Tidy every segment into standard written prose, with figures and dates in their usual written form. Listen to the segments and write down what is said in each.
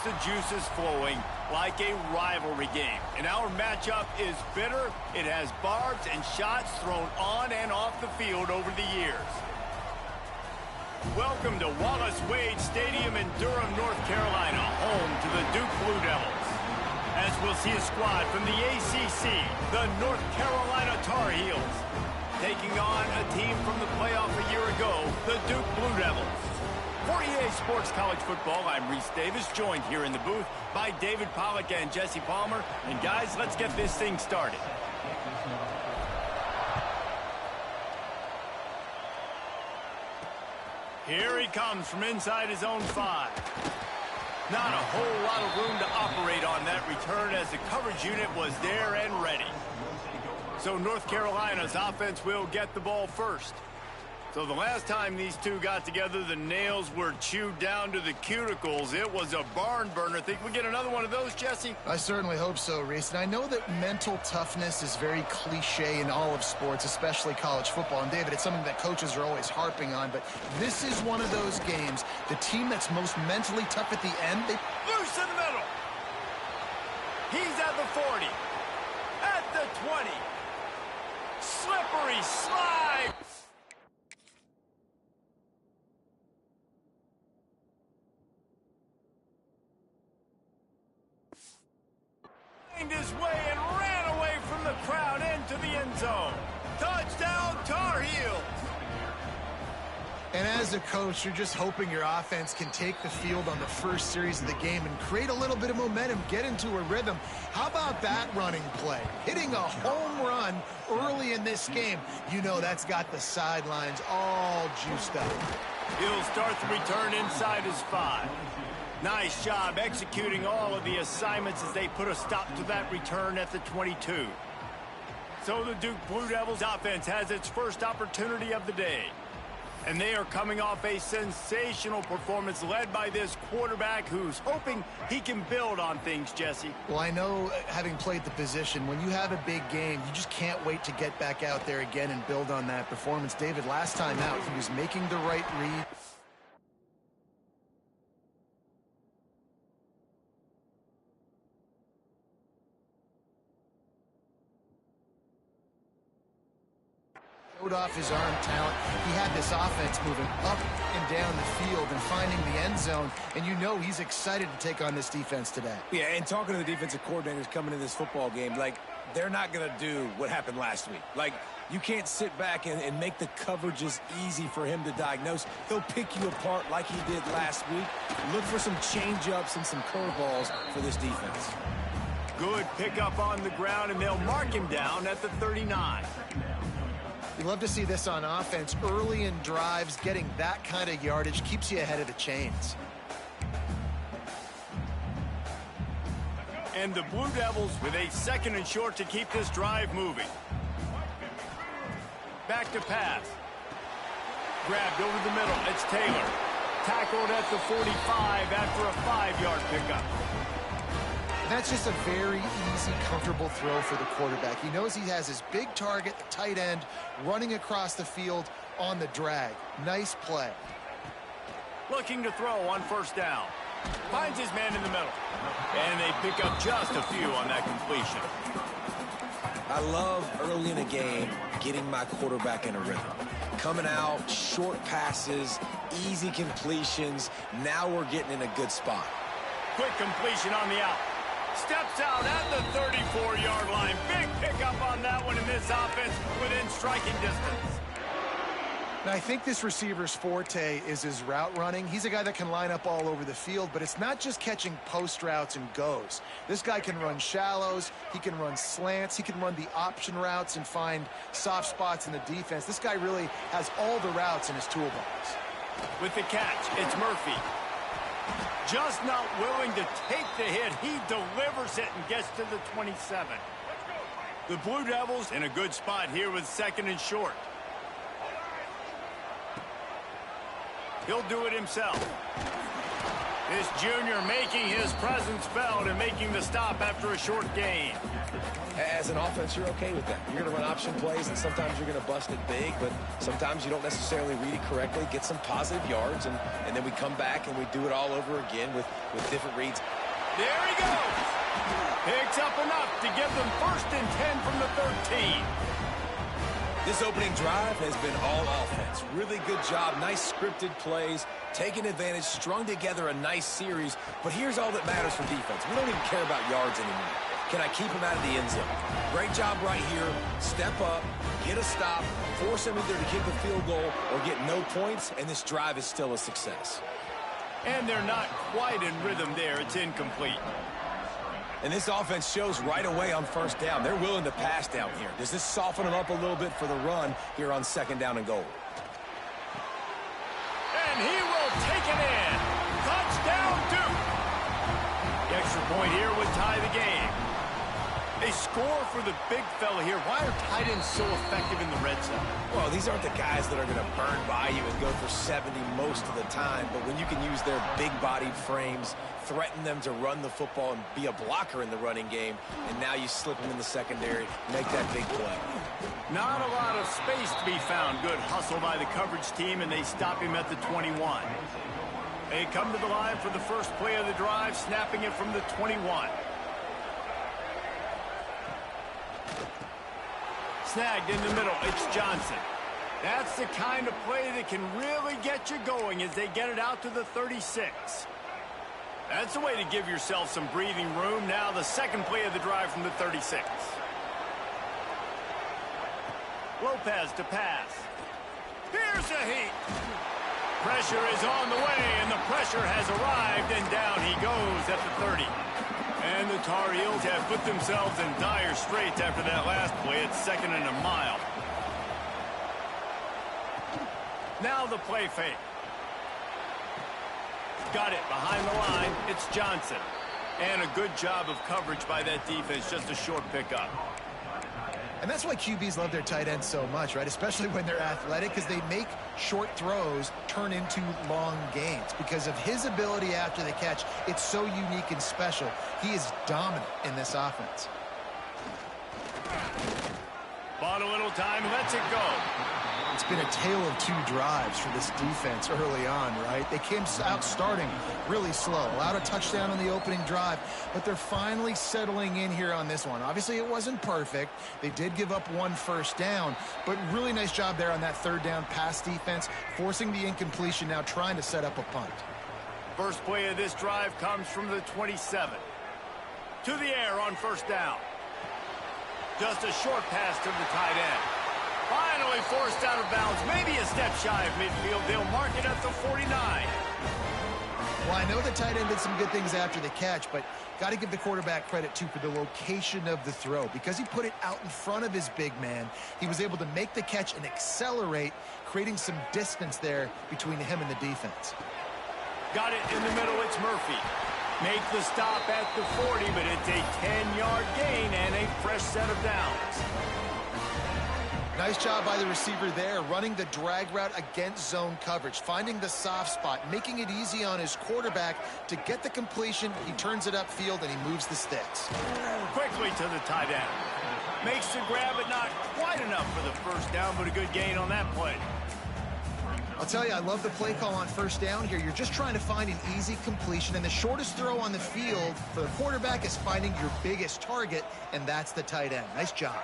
the juices flowing like a rivalry game. And our matchup is bitter. It has barbs and shots thrown on and off the field over the years. Welcome to Wallace Wade Stadium in Durham, North Carolina, home to the Duke Blue Devils. As we'll see a squad from the ACC, the North Carolina Tar Heels, taking on a team from the playoff a year ago, the Duke Blue Devils. For EA Sports College Football, I'm Reese Davis, joined here in the booth by David Pollack and Jesse Palmer. And guys, let's get this thing started. Here he comes from inside his own 5. Not a whole lot of room to operate on that return as the coverage unit was there and ready. So North Carolina's offense will get the ball first. So the last time these two got together, the nails were chewed down to the cuticles. It was a barn burner. Think we get another one of those, Jesse? I certainly hope so, Reese. And I know that mental toughness is very cliche in all of sports, especially college football. And David, it's something that coaches are always harping on. But this is one of those games. The team that's most mentally tough at the end, they loose in the middle. He's at the 40. At the 20. Slippery slide. His way and ran away from the crowd into the end zone. Touchdown, Tar Heels! And as a coach, you're just hoping your offense can take the field on the first series of the game and create a little bit of momentum, get into a rhythm. How about that running play? Hitting a home run early in this game. You know that's got the sidelines all juiced up. He'll start the return inside his 5. Nice job executing all of the assignments as they put a stop to that return at the 22. So the Duke Blue Devils offense has its first opportunity of the day. And they are coming off a sensational performance led by this quarterback who's hoping he can build on things, Jesse. Well, I know, having played the position, when you have a big game, you just can't wait to get back out there again and build on that performance. David, last time out, he was making the right read. Off his arm talent. He had this offense moving up and down the field and finding the end zone, and you know he's excited to take on this defense today. Yeah, and talking to the defensive coordinators coming into this football game, like, they're not going to do what happened last week. Like, you can't sit back and make the coverages easy for him to diagnose. He'll pick you apart like he did last week. Look for some change-ups and some curveballs for this defense. Good pickup on the ground, and they'll mark him down at the 39. You love to see this on offense. Early in drives, getting that kind of yardage keeps you ahead of the chains. And the Blue Devils with a 2nd and short to keep this drive moving. Back to pass. Grabbed over the middle. It's Taylor. Tackled at the 45 after a 5-yard pickup. That's just a very easy, comfortable throw for the quarterback. He knows he has his big target, the tight end, running across the field on the drag. Nice play. Looking to throw on 1st down. Finds his man in the middle. And they pick up just a few on that completion. I love early in a game getting my quarterback in a rhythm. Coming out, short passes, easy completions. Now we're getting in a good spot. Quick completion on the out. Steps out at the 34-yard line. Big pickup on that one in this offense within striking distance. Now, I think this receiver's forte is his route running. He's a guy that can line up all over the field, but it's not just catching post routes and goes. This guy can run shallows, he can run slants, he can run the option routes and find soft spots in the defense. This guy really has all the routes in his toolbox. With the catch, it's Murphy. Just not willing to take the hit. He delivers it and gets to the 27. The Blue Devils in a good spot here with 2nd and short. He'll do it himself. This junior making his presence felt and making the stop after a short gain. As an offense, you're okay with that. You're going to run option plays, and sometimes you're going to bust it big, but sometimes you don't necessarily read it correctly, get some positive yards, and then we come back and we do it all over again with different reads. There he goes. Picks up enough to give them 1st and 10 from the 13. This opening drive has been all offense. Really good job, nice scripted plays, taking advantage, strung together a nice series. But here's all that matters for defense. We don't even care about yards anymore. Can I keep him out of the end zone? Great job right here. Step up, get a stop, force him either to kick a field goal or get no points, and this drive is still a success. And they're not quite in rhythm there. It's incomplete. And this offense shows right away on 1st down. They're willing to pass down here. Does this soften them up a little bit for the run here on 2nd down and goal? And he will take it in. Touchdown, Duke. The extra point here would tie the game. A score for the big fella here. Why are tight ends so effective in the red zone? Well, these aren't the guys that are going to burn by you and go for 70 most of the time. But when you can use their big-bodied frames, threaten them to run the football and be a blocker in the running game, and now you slip them in the secondary, make that big play. Not a lot of space to be found. Good hustle by the coverage team, and they stop him at the 21. They come to the line for the first play of the drive, snapping it from the 21. Snagged in the middle. It's Johnson. That's the kind of play that can really get you going as they get it out to the 36. That's a way to give yourself some breathing room. Now the second play of the drive from the 36. Lopez to pass. Here's a heat. Pressure is on the way, and the pressure has arrived, and down he goes at the 30. And the Tar Heels have put themselves in dire straits after that last play. It's 2nd and a mile. Now the play fake. Got it behind the line. It's Johnson. And a good job of coverage by that defense. Just a short pickup. And that's why QBs love their tight ends so much, right? Especially when they're athletic, because they make short throws turn into long gains. Because of his ability after the catch, it's so unique and special. He is dominant in this offense. Bought a little time, lets it go. It's been a tale of 2 drives for this defense early on, right? They came out starting really slow, allowed a touchdown on the opening drive, but they're finally settling in here on this one. Obviously, it wasn't perfect. They did give up 1 first down, but really nice job there on that 3rd down pass defense, forcing the incompletion, now trying to set up a punt. First play of this drive comes from the 27. To the air on 1st down. Just a short pass to the tight end. Finally forced out of bounds, maybe a step shy of midfield. They'll mark it at the 49. Well, I know the tight end did some good things after the catch, but got to give the quarterback credit, too, for the location of the throw. Because he put it out in front of his big man, he was able to make the catch and accelerate, creating some distance there between him and the defense. Got it in the middle, it's Murphy. Make the stop at the 40, but it's a 10-yard gain and a fresh set of downs. Nice job by the receiver there, running the drag route against zone coverage, finding the soft spot, making it easy on his quarterback to get the completion. He turns it upfield, and he moves the sticks. Quickly to the tight end. Makes the grab, but not quite enough for the first down, but a good gain on that play. I'll tell you, I love the play call on 1st down here. You're just trying to find an easy completion, and the shortest throw on the field for the quarterback is finding your biggest target, and that's the tight end. Nice job.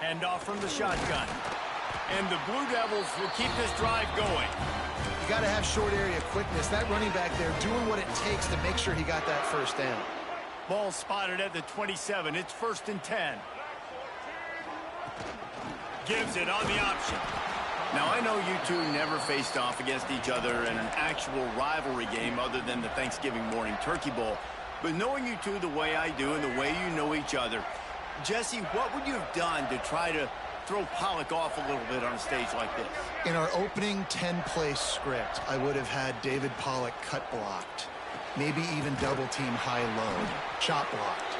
Hand off from the shotgun. And the Blue Devils will keep this drive going. You got to have short area quickness. That running back there doing what it takes to make sure he got that 1st down. Ball spotted at the 27. It's 1st and 10. Gives it on the option. Now, I know you two never faced off against each other in an actual rivalry game other than the Thanksgiving morning Turkey Bowl. But knowing you two the way I do and the way you know each other, Jesse, what would you have done to try to throw Pollock off a little bit on a stage like this? In our opening 10-play script, I would have had David Pollock cut blocked, maybe even double-team high-low, chop blocked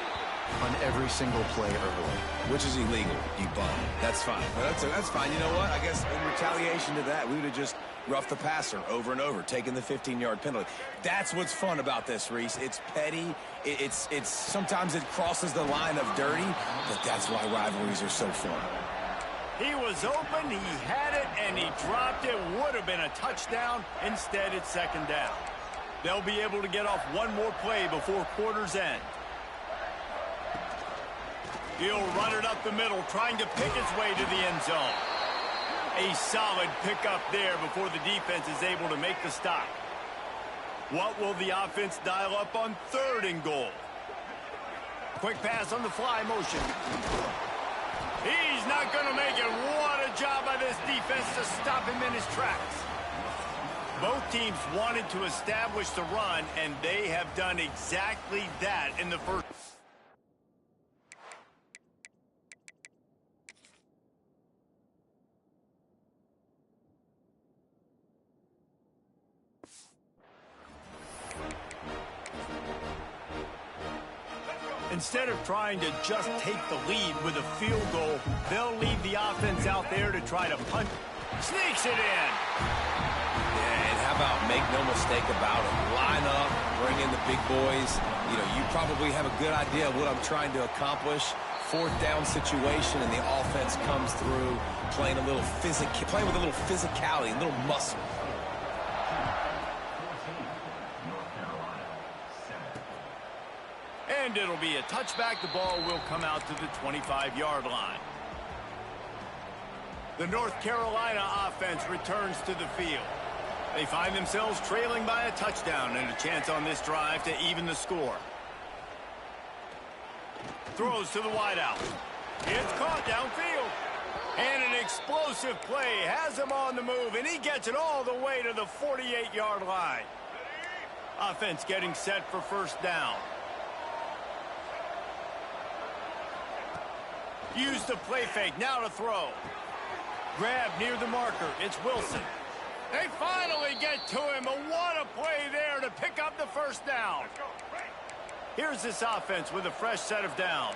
on every single play early. Which is illegal, you bum. That's fine. But that's fine. You know what? I guess in retaliation to that, we would have just rough the passer over and over, taking the 15-yard penalty. That's what's fun about this, Reese. It's petty. It's sometimes it crosses the line of dirty, but that's why rivalries are so fun. He was open, he had it, and he dropped it. Would have been a touchdown. Instead, it's second down. They'll be able to get off one more play before quarter's end. He'll run it up the middle, trying to pick its way to the end zone. A solid pickup there before the defense is able to make the stop. What will the offense dial up on 3rd and goal? Quick pass on the fly motion. He's not going to make it. What a job by this defense to stop him in his tracks. Both teams wanted to establish the run, and they have done exactly that in the first. Instead of trying to just take the lead with a field goal, they'll leave the offense out there to try to punt. Sneaks it in. Yeah, and how about make no mistake about it? Line up, bring in the big boys. You know, you probably have a good idea of what I'm trying to accomplish. 4th down situation, and the offense comes through playing with a little physicality, a little muscle. And it'll be a touchback. The ball will come out to the 25-yard line. The North Carolina offense returns to the field. They find themselves trailing by a touchdown and a chance on this drive to even the score. Throws to the wideout. It's caught downfield. And an explosive play has him on the move, and he gets it all the way to the 48-yard line. Offense getting set for first down. Use the play fake, now to throw. Grab near the marker, it's Wilson. They finally get to him, but what a play there to pick up the first down. Here's this offense with a fresh set of downs.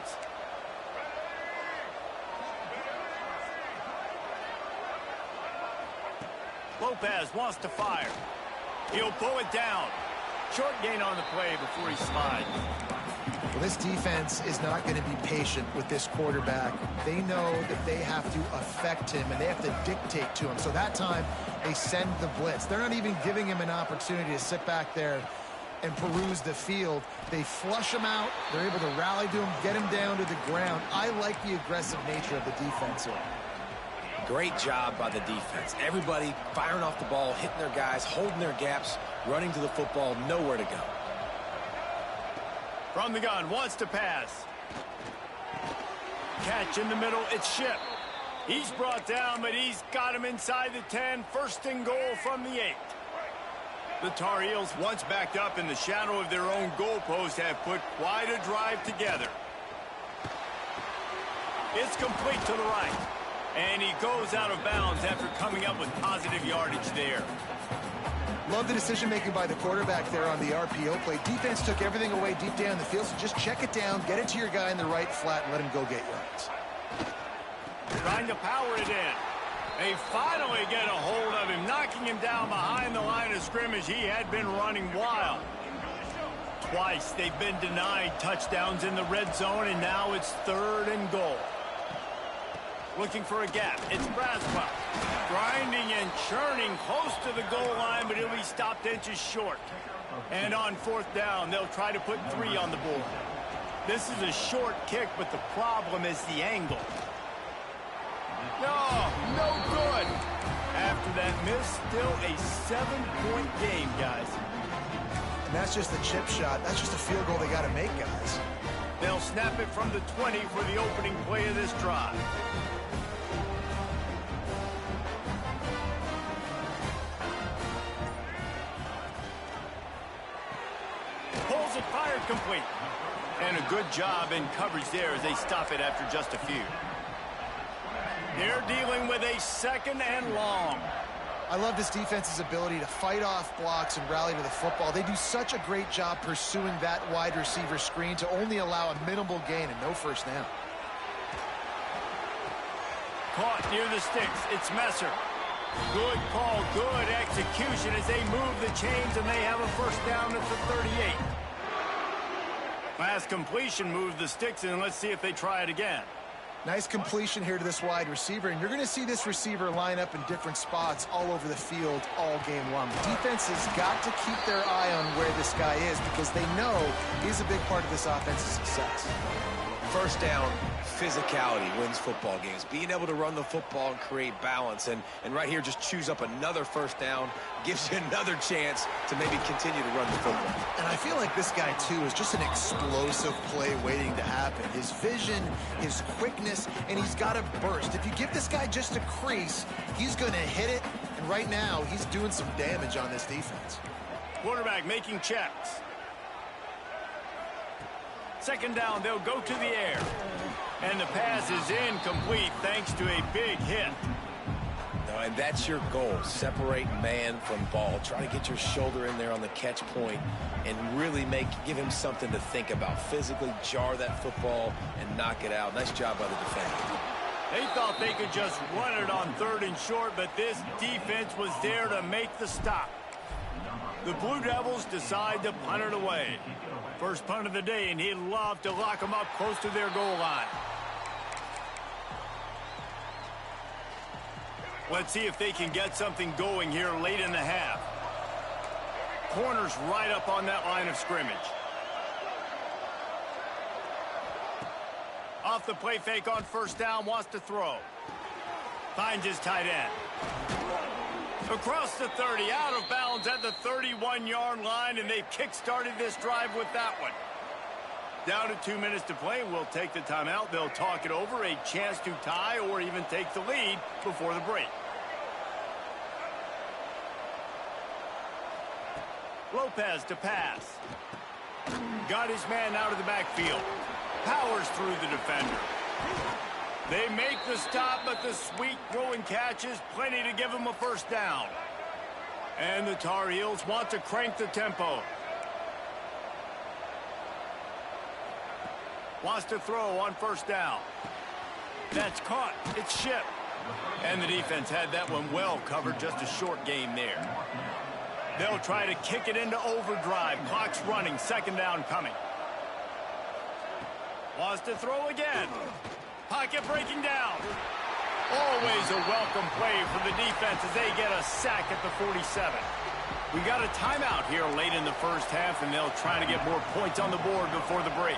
Lopez wants to fire. He'll pull it down. Short gain on the play before he slides. Well, this defense is not going to be patient with this quarterback. They know that they have to affect him, and they have to dictate to him. So that time, they send the blitz. They're not even giving him an opportunity to sit back there and peruse the field. They flush him out. They're able to rally to him, get him down to the ground. I like the aggressive nature of the defense here. Great job by the defense. Everybody firing off the ball, hitting their guys, holding their gaps, running to the football, nowhere to go. From the gun, wants to pass. Catch in the middle, it's Ship. He's brought down, but he's got him inside the 10. 1st and goal from the 8. The Tar Heels, once backed up in the shadow of their own goalpost, have put quite a drive together. It's complete to the right. And he goes out of bounds after coming up with positive yardage there. Love the decision-making by the quarterback there on the RPO play. Defense took everything away deep down the field, so just check it down, get it to your guy in the right flat, and let him go get yards. Trying to power it in. They finally get a hold of him, knocking him down behind the line of scrimmage. He had been running wild. Twice they've been denied touchdowns in the red zone, and now it's 3rd and goal. Looking for a gap. It's Braswell. Grinding and churning close to the goal line, but he'll be stopped inches short. And on 4th down, they'll try to put 3 on the board. This is a short kick, but the problem is the angle. No good. After that miss, still a 7-point game, guys. And that's just the chip shot. That's just a field goal they got to make, guys. They'll snap it from the 20 for the opening play of this drive. Pulls it, fired, complete. And a good job in coverage there as they stop it after just a few. They're dealing with a 2nd and long. I love this defense's ability to fight off blocks and rally to the football. They do such a great job pursuing that wide receiver screen to only allow a minimal gain and no first down. Caught near the sticks. It's Messer. Good call, good execution as they move the chains, and they have a first down at the 38. Last completion moved the sticks, and let's see if they try it again. Nice completion here to this wide receiver, and you're going to see this receiver line up in different spots all over the field all game long. The defense has got to keep their eye on where this guy is because they know he's a big part of this offense's success. First down, physicality wins football games. Being able to run the football and create balance. And right here, just choose up another first down, gives you another chance to maybe continue to run the football. And I feel like this guy, too, is just an explosive play waiting to happen. His vision, his quickness, and he's got a burst. If you give this guy just a crease, he's going to hit it. And right now, he's doing some damage on this defense. Quarterback making checks. Second down, they'll go to the air. And the pass is incomplete thanks to a big hit. No, and that's your goal. Separate man from ball. Try to get your shoulder in there on the catch point and really give him something to think about. Physically jar that football and knock it out. Nice job by the defender. They thought they could just run it on 3rd and short, but this defense was there to make the stop. The Blue Devils decide to punt it away. First punt of the day, and he'd love to lock them up close to their goal line. Let's see if they can get something going here late in the half. Corner's right up on that line of scrimmage. Off the play fake on first down, wants to throw. Finds his tight end. Across the 30, out of bounds at the 31-yard line, and they've kick-started this drive with that one. Down to 2 minutes to play. We'll take the timeout. They'll talk it over, a chance to tie or even take the lead before the break. Lopez to pass. Got his man out of the backfield. Powers through the defender. They make the stop, but the sweet throw and catch is plenty to give them a first down. And the Tar Heels want to crank the tempo. Wants to throw on first down. That's caught. It's shipped. And the defense had that one well covered. Just a short game there. They'll try to kick it into overdrive. Clock's running. Second down coming. Wants to throw again. Pocket breaking down. Always a welcome play for the defense as they get a sack at the 47. We got a timeout here late in the first half, and they'll try to get more points on the board before the break.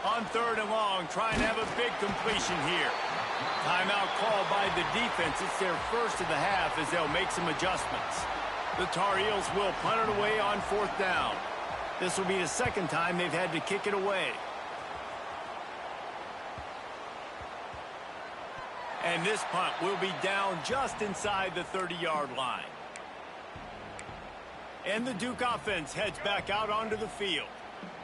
On 3rd and long, trying to have a big completion here. Timeout called by the defense. It's their first of the half as they'll make some adjustments. The Tar Heels will punt it away on 4th down. This will be the second time they've had to kick it away. And this punt will be down just inside the 30-yard line. And the Duke offense heads back out onto the field.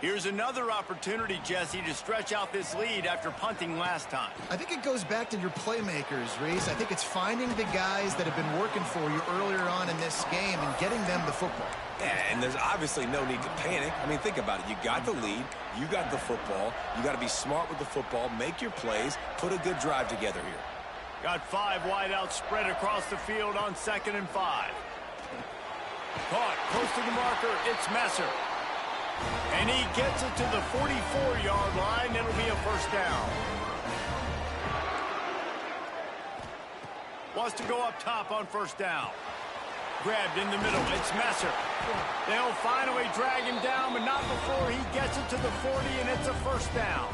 Here's another opportunity, Jesse, to stretch out this lead after punting last time. I think it goes back to your playmakers, Reese. I think it's finding the guys that have been working for you earlier on in this game and getting them the football. Yeah, and there's obviously no need to panic. I mean, think about it. You got the lead. You got the football. You got to be smart with the football, make your plays, put a good drive together here. Got 5 wideouts spread across the field on 2nd and 5. Caught close to the marker. It's Messer. And he gets it to the 44-yard line. It'll be a first down. Wants to go up top on first down. Grabbed in the middle. It's Messer. They'll finally drag him down, but not before he gets it to the 40, and it's a first down.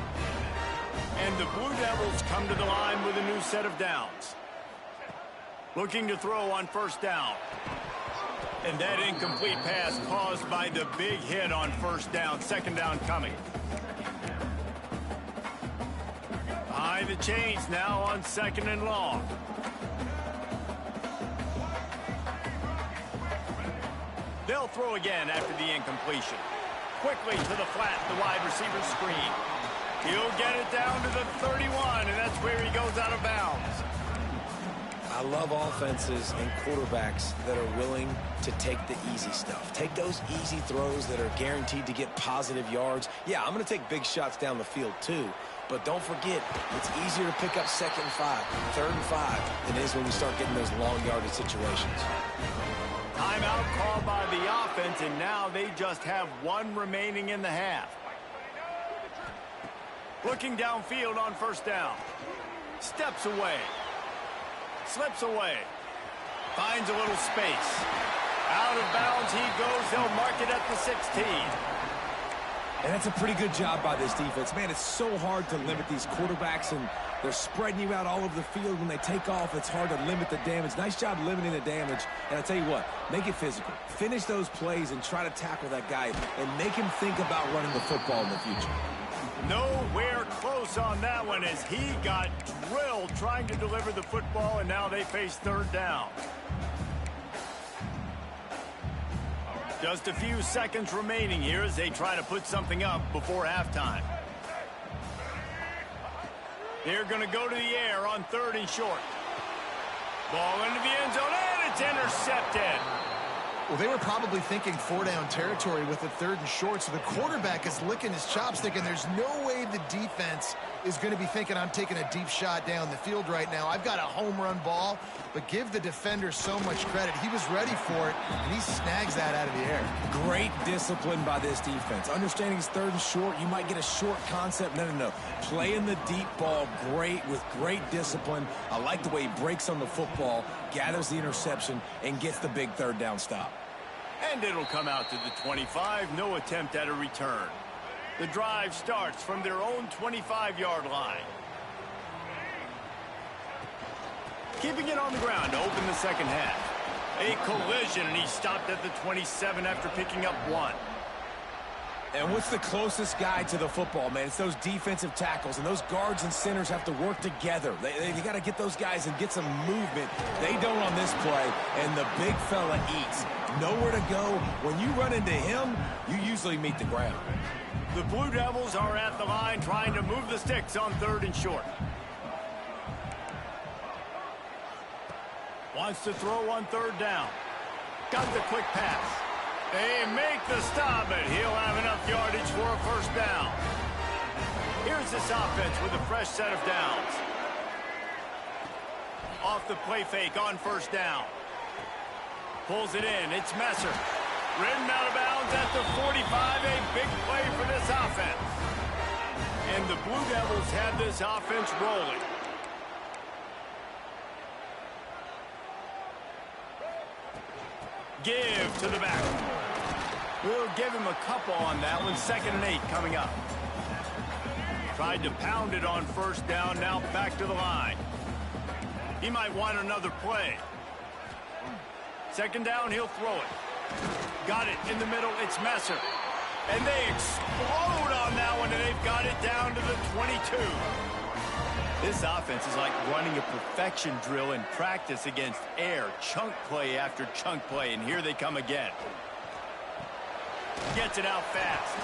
And the Blue Devils come to the line with a new set of downs. Looking to throw on first down. And that incomplete pass caused by the big hit on first down. Second down coming. Behind the chains now on 2nd and long. They'll throw again after the incompletion. Quickly to the flat, the wide receiver screen. He'll get it down to the 31, and that's where he goes out of bounds. I love offenses and quarterbacks that are willing to take the easy stuff. Take those easy throws that are guaranteed to get positive yards. Yeah, I'm going to take big shots down the field too. But don't forget, it's easier to pick up 2nd and 5, 3rd and 5 than it is when we start getting those long yardage situations. Timeout called by the offense, and now they just have 1 remaining in the half. Looking downfield on 1st down. Steps away. Slips away. Finds a little space. Out of bounds he goes. They'll mark it at the 16. And that's a pretty good job by this defense. Man, it's so hard to limit these quarterbacks, and they're spreading you out all over the field. When they take off, it's hard to limit the damage. Nice job limiting the damage. And I tell you what, make it physical. Finish those plays and try to tackle that guy and make him think about running the football in the future. Nowhere close on that one as he got drilled trying to deliver the football, and now they face 3rd down. Just a few seconds remaining here as they try to put something up before halftime. They're going to go to the air on 3rd and short. Ball into the end zone, and it's intercepted. Well, they were probably thinking 4-down territory with the 3rd and short, so the quarterback is licking his chops thinking there's no way the defense is going to be thinking I'm taking a deep shot down the field right now. I've got a home run ball, but give the defender so much credit. He was ready for it, and he snags that out of the air. Great discipline by this defense. Understanding it's 3rd and short, you might get a short concept. No. Playing the deep ball with great discipline. I like the way he breaks on the football, gathers the interception, and gets the big 3rd down stop. And it'll come out to the 25. No attempt at a return. The drive starts from their own 25-yard line. Keeping it on the ground to open the 2nd half. A collision, and he stopped at the 27 after picking up 1. And what's the closest guy to the football, man? It's those defensive tackles, and those guards and centers have to work together. They got to get those guys and get some movement. They don't on this play, and the big fella eats. Nowhere to go. When you run into him, you usually meet the ground. The Blue Devils are at the line trying to move the sticks on 3rd and short. Wants to throw on 3rd down. Got the quick pass. They make the stop, but he'll have enough yardage for a 1st down. Here's this offense with a fresh set of downs. Off the play fake on 1st down. Pulls it in. It's Messer. Ridden out of bounds at the 45. A big play for this offense. And the Blue Devils have this offense rolling. Give to the back. We'll give him a couple on that one. 2nd and 8 coming up. Tried to pound it on 1st down. Now back to the line. He might want another play. 2nd down, he'll throw it. Got it in the middle. It's Messer. And they explode on that one, and they've got it down to the 22. This offense is like running a perfection drill in practice against air. Chunk play after chunk play, and here they come again. Gets it out fast.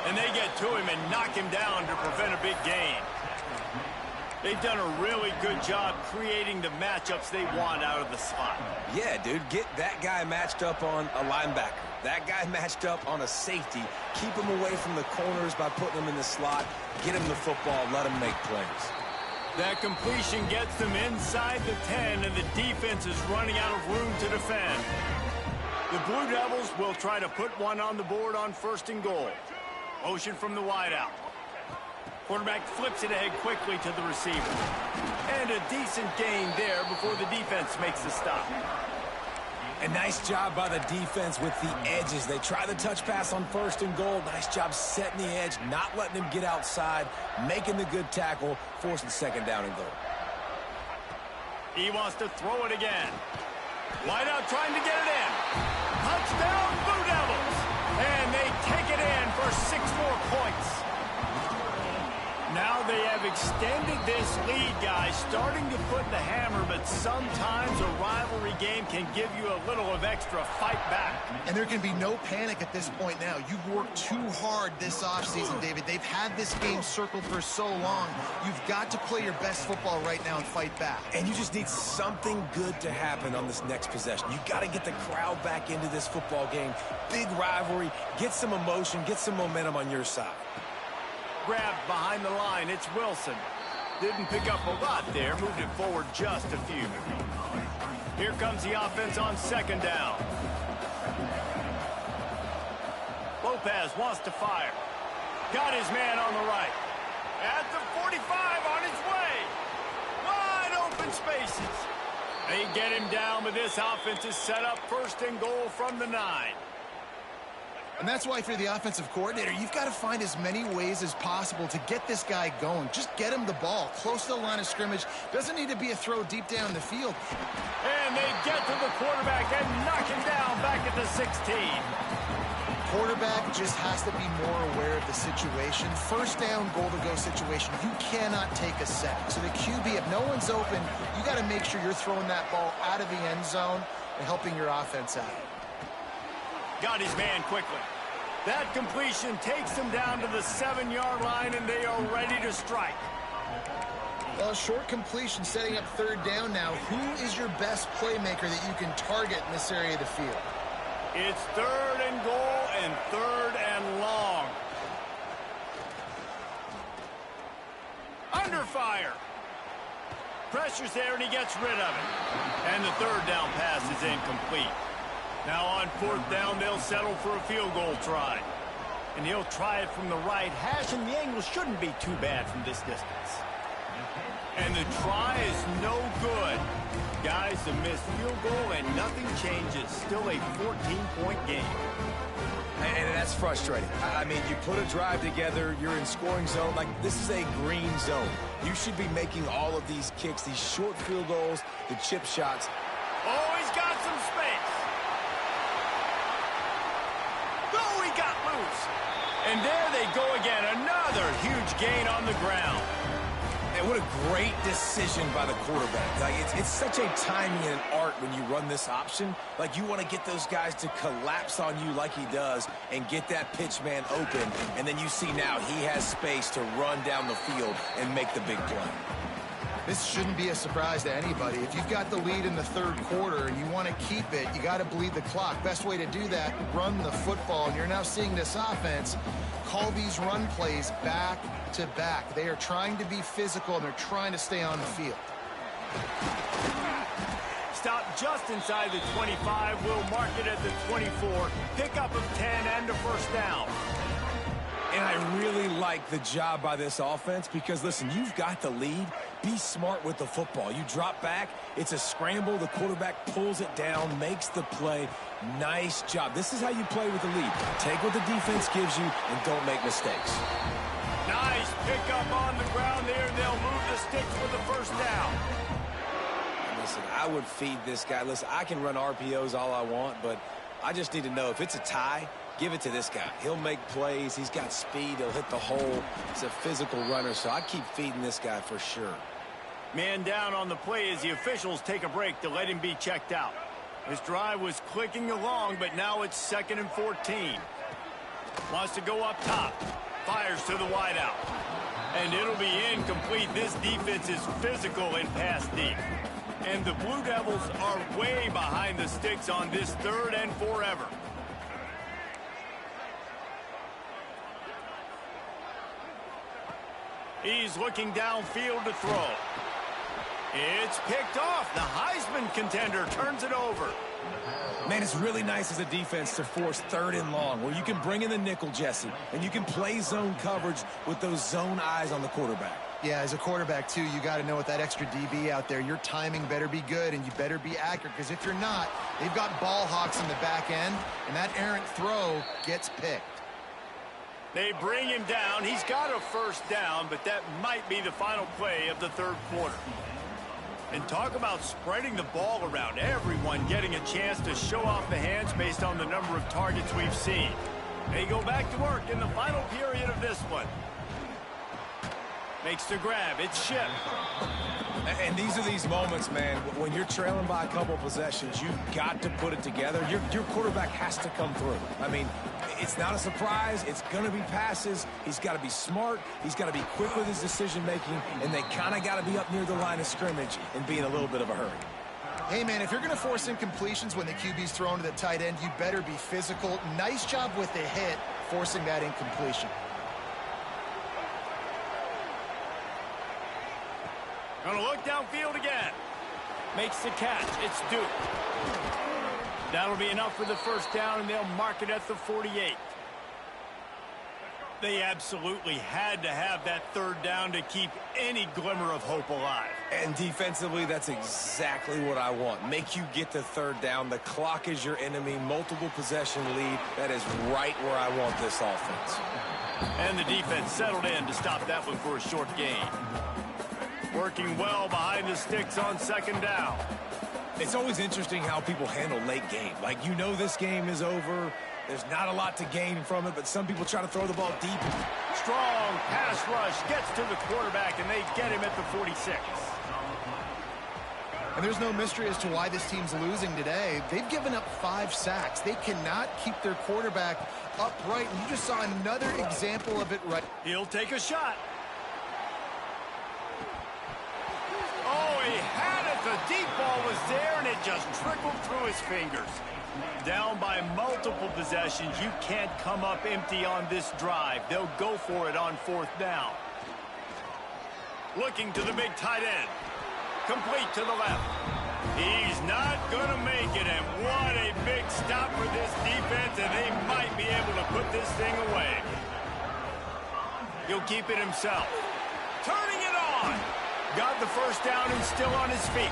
And they get to him and knock him down to prevent a big gain. They've done a really good job creating the matchups they want out of the slot. Yeah, dude, get that guy matched up on a linebacker. That guy matched up on a safety. Keep him away from the corners by putting him in the slot. Get him the football. Let him make plays. That completion gets them inside the 10, and the defense is running out of room to defend. The Blue Devils will try to put one on the board on 1st and goal. Motion from the wideout. Quarterback flips it ahead quickly to the receiver. And a decent gain there before the defense makes the stop. A nice job by the defense with the edges. They try the touch pass on 1st and goal. Nice job setting the edge, not letting him get outside, making the good tackle, forcing 2nd down and goal. He wants to throw it again. Wideout trying to get it in. Touchdown, Blue Devils. And they take it in for 6 more points. Now they have extended this lead, guys, starting to put the hammer, but sometimes a rivalry game can give you a little of extra fight back. And there can be no panic at this point now. You've worked too hard this offseason, David. They've had this game circled for so long. You've got to play your best football right now and fight back. And you just need something good to happen on this next possession. You got to get the crowd back into this football game. Big rivalry. Get some emotion. Get some momentum on your side. Grabbed behind the line. It's Wilson. Didn't pick up a lot there. Moved it forward just a few. Here comes the offense on second down. Lopez wants to fire. Got his man on the right. At the 45 on his way. Wide open spaces. They get him down, but this offense is set up first and goal from the 9. And that's why, if you're the offensive coordinator, you've got to find as many ways as possible to get this guy going. Just get him the ball close to the line of scrimmage. Doesn't need to be a throw deep down the field. And they get to the quarterback and knock him down back at the 16. Quarterback just has to be more aware of the situation. First down, goal-to-go situation. You cannot take a sack. So the QB, if no one's open, you got to make sure you're throwing that ball out of the end zone and helping your offense out. Got his man quickly. That completion takes them down to the 7-yard line, and they are ready to strike. Well, short completion setting up third down now. Who is your best playmaker that you can target in this area of the field? It's third and goal and third and long. Under fire. Pressure's there, and he gets rid of it. And the third down pass is incomplete. Now on fourth down, they'll settle for a field goal try. And he'll try it from the right hash, and the angle shouldn't be too bad from this distance. And the try is no good. Guys, a missed field goal, and nothing changes. Still a 14-point game. And that's frustrating. I mean, you put a drive together, you're in scoring zone. Like, this is a green zone. You should be making all of these kicks, these short field goals, the chip shots. Oh, he's got some space. Oh, he got loose. And there they go again. Another huge gain on the ground. And what a great decision by the quarterback. Like, it's such a timing and an art when you run this option. Like, you want to get those guys to collapse on you like he does and get that pitch man open. And then you see now he has space to run down the field and make the big play. This shouldn't be a surprise to anybody. If you've got the lead in the third quarter and you want to keep it, you got to bleed the clock. Best way to do that, run the football. And you're now seeing this offense call these run plays back to back. They are trying to be physical, and they're trying to stay on the field. Stop just inside the 25. We'll mark it at the 24. Pickup of 10 and a first down. And I really like the job by this offense because, listen, you've got the lead. Be smart with the football. You drop back, it's a scramble. The quarterback pulls it down, makes the play. Nice job. This is how you play with the lead. Take what the defense gives you and don't make mistakes. Nice pickup on the ground there. They'll move the sticks for the first down. Listen, I would feed this guy. Listen, I can run RPOs all I want, but I just need to know if it's a tie, give it to this guy. He'll make plays. He's got speed. He'll hit the hole. He's a physical runner, so I keep feeding this guy for sure. Man down on the play as the officials take a break to let him be checked out. This drive was clicking along, but now it's 2nd and 14. Wants to go up top. Fires to the wideout. And it'll be incomplete. This defense is physical and pass deep. And the Blue Devils are way behind the sticks on this 3rd and forever. He's looking downfield to throw. It's picked off. The Heisman contender turns it over. Man, it's really nice as a defense to force 3rd and long, where you can bring in the nickel, Jesse, and you can play zone coverage with those zone eyes on the quarterback. Yeah, as a quarterback, too, you got to know with that extra DB out there, your timing better be good and you better be accurate, because if you're not, they've got ball hawks in the back end, and that errant throw gets picked. They bring him down. He's got a first down, but that might be the final play of the 3rd quarter. And talk about spreading the ball around. Everyone getting a chance to show off the hands based on the number of targets we've seen. They go back to work in the final period of this one. Makes the grab. It's shipped. And these are these moments, man, when you're trailing by a couple possessions, you've got to put it together. Your quarterback has to come through. I mean, it's not a surprise. It's going to be passes. He's got to be smart. He's got to be quick with his decision-making, and they kind of got to be up near the line of scrimmage and be in a little bit of a hurry. Hey, man, if you're going to force incompletions when the QB's thrown to the tight end, you better be physical. Nice job with the hit, forcing that incompletion. Gonna look downfield again. Makes the catch. It's Duke. That'll be enough for the first down, and they'll mark it at the 48. They absolutely had to have that third down to keep any glimmer of hope alive. And defensively, that's exactly what I want. Make you get the third down. The clock is your enemy. Multiple possession lead. That is right where I want this offense. And the defense settled in to stop that one for a short gain. Working well behind the sticks on second down. It's always interesting how people handle late game. Like, you know this game is over. There's not a lot to gain from it, but some people try to throw the ball deep. Strong pass rush gets to the quarterback, and they get him at the 46. And there's no mystery as to why this team's losing today. They've given up 5 sacks. They cannot keep their quarterback upright, and you just saw another example of it right. He'll take a shot. Oh, he had it. The deep ball was there, and it just trickled through his fingers. Down by multiple possessions, you can't come up empty on this drive. They'll go for it on fourth down. Looking to the big tight end. Complete to the left. He's not going to make it, and what a big stop for this defense, and they might be able to put this thing away. He'll keep it himself. Turning it on. Got the first down and still on his feet.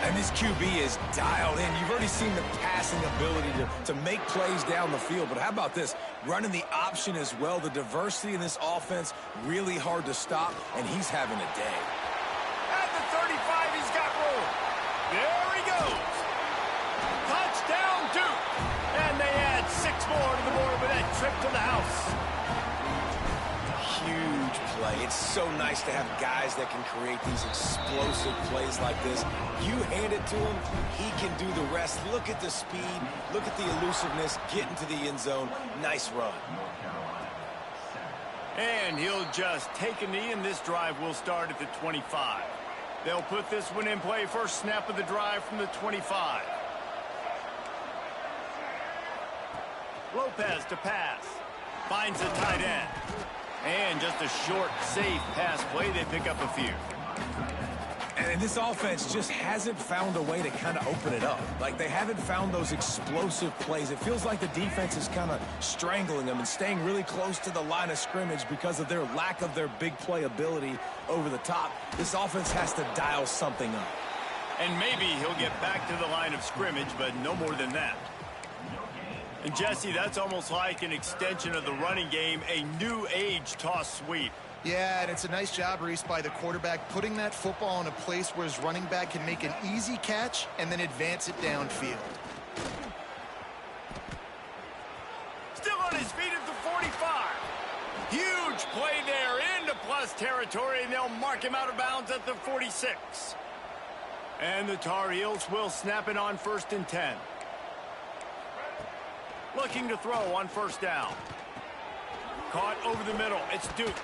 And this QB is dialed in. You've already seen the passing ability to make plays down the field. But how about this? Running the option as well. The diversity in this offense, really hard to stop, and he's having a day. At the 35, he's got room. There he goes. Touchdown, Duke. And they add 6 more to the board with that trip to the house. Huge play. It's so nice to have guys that can create these explosive plays like this. You hand it to him, he can do the rest. Look at the speed, look at the elusiveness, get into the end zone. Nice run. And he'll just take a knee, and this drive will start at the 25. They'll put this one in play first snap of the drive from the 25. Lopez to pass. Finds the tight end. And just a short, safe pass play. They pick up a few. And this offense just hasn't found a way to kind of open it up. Like, they haven't found those explosive plays. It feels like the defense is kind of strangling them and staying really close to the line of scrimmage because of their lack of their big play ability over the top. This offense has to dial something up. And maybe he'll get back to the line of scrimmage, but no more than that. And, Jesse, that's almost like an extension of the running game, a new age toss sweep. Yeah, and it's a nice job, Reese, by the quarterback, putting that football in a place where his running back can make an easy catch and then advance it downfield. Still on his feet at the 45. Huge play there into plus territory, and they'll mark him out of bounds at the 46. And the Tar Heels will snap it on 1st and 10. Looking to throw on first down. Caught over the middle. It's Duke.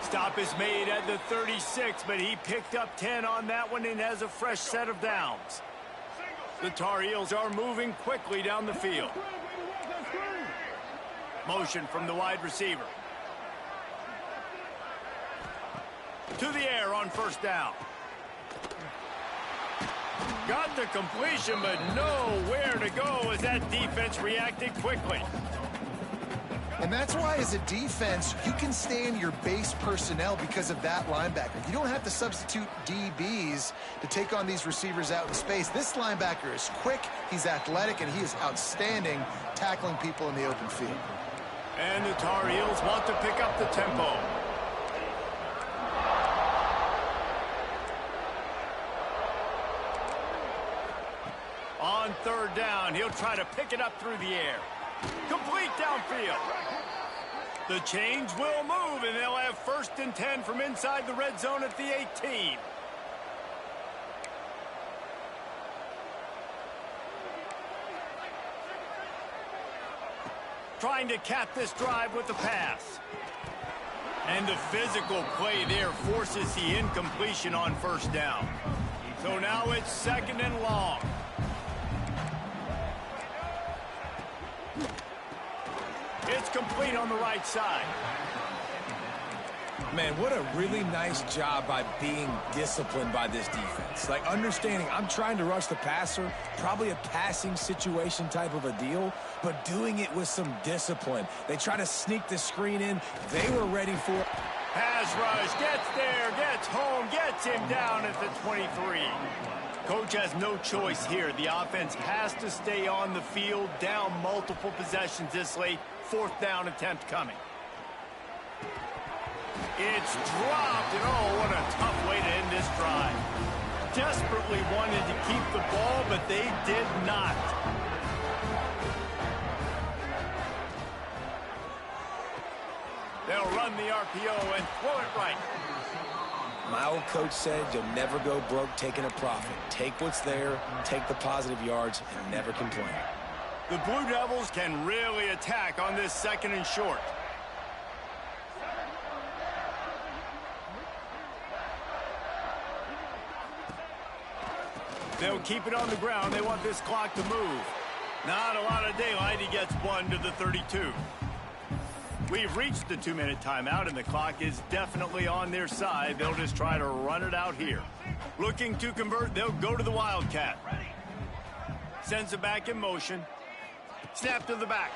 Stop is made at the 36, but he picked up 10 on that one and has a fresh set of downs. The Tar Heels are moving quickly down the field. Motion from the wide receiver. To the air on first down. Got the completion, but nowhere to go as that defense reacted quickly. And that's why, as a defense, you can stay in your base personnel because of that linebacker. You don't have to substitute DBs to take on these receivers out in space. This linebacker is quick, he's athletic, and he is outstanding tackling people in the open field. And the Tar Heels want to pick up the tempo. On third down, he'll try to pick it up through the air. Complete downfield. The chains will move, and they'll have 1st and 10 from inside the red zone at the 18. Trying to cap this drive with the pass. And the physical play there forces the incompletion on 1st down. So now it's 2nd and long. It's complete on the right side. Man, what a really nice job by being disciplined by this defense. Like, understanding I'm trying to rush the passer, probably a passing situation type of a deal, but doing it with some discipline. They try to sneak the screen in. They were ready for it. Pass rush, gets there, gets home, gets him down at the 23. Coach has no choice here. The offense has to stay on the field, down multiple possessions this late. 4th down attempt coming. It's dropped, and oh, what a tough way to end this drive. Desperately wanted to keep the ball, but they did not. They'll run the RPO and throw it right. My old coach said you'll never go broke taking a profit. Take what's there, take the positive yards, and never complain. The Blue Devils can really attack on this 2nd and short. They'll keep it on the ground. They want this clock to move. Not a lot of daylight. He gets 1 to the 32. We've reached the 2-minute timeout, and the clock is definitely on their side. They'll just try to run it out here. Looking to convert, they'll go to the Wildcat. Sends it back in motion. Snap to the back.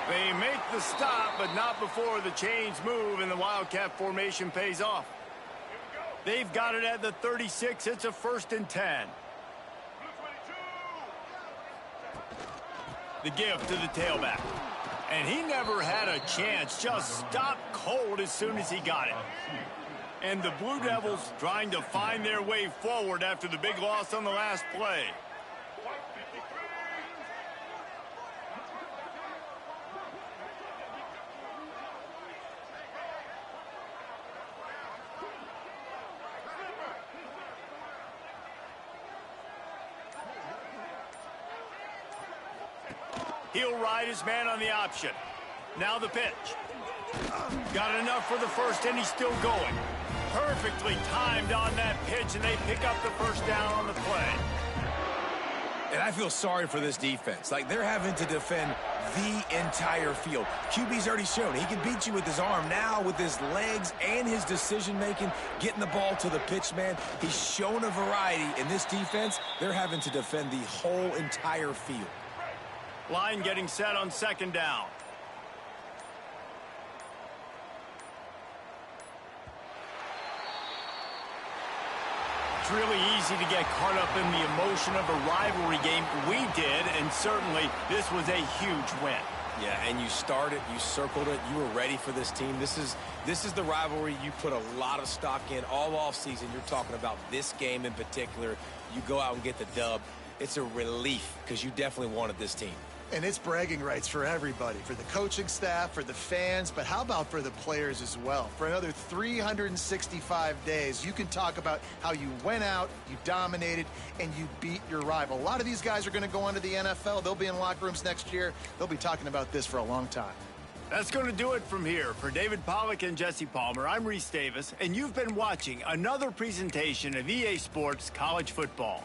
They make the stop, but not before the chains move and the Wildcat formation pays off. They've got it at the 36. It's a 1st and 10. The give to the tailback. And he never had a chance. Just stopped cold as soon as he got it. And the Blue Devils trying to find their way forward after the big loss on the last play. He'll ride his man on the option. Now the pitch. Got enough for the 1st, and he's still going. Perfectly timed on that pitch, and they pick up the 1st down on the play. And I feel sorry for this defense. Like, they're having to defend the entire field. QB's already shown he can beat you with his arm. Now, with his legs and his decision-making, getting the ball to the pitch, man, he's shown a variety. In this defense, they're having to defend the whole entire field. Line getting set on 2nd down. It's really easy to get caught up in the emotion of a rivalry game. We did, and certainly this was a huge win. Yeah, and you started, you circled it, you were ready for this team. This is the rivalry you put a lot of stock in all offseason. You're talking about this game in particular. You go out and get the dub. It's a relief because you definitely wanted this team. And it's bragging rights for everybody, for the coaching staff, for the fans, but how about for the players as well? For another 365 days, you can talk about how you went out, you dominated, and you beat your rival. A lot of these guys are going to go on to the NFL. They'll be in locker rooms next year. They'll be talking about this for a long time. That's going to do it from here. For David Pollack and Jesse Palmer, I'm Reese Davis, and you've been watching another presentation of EA Sports College Football.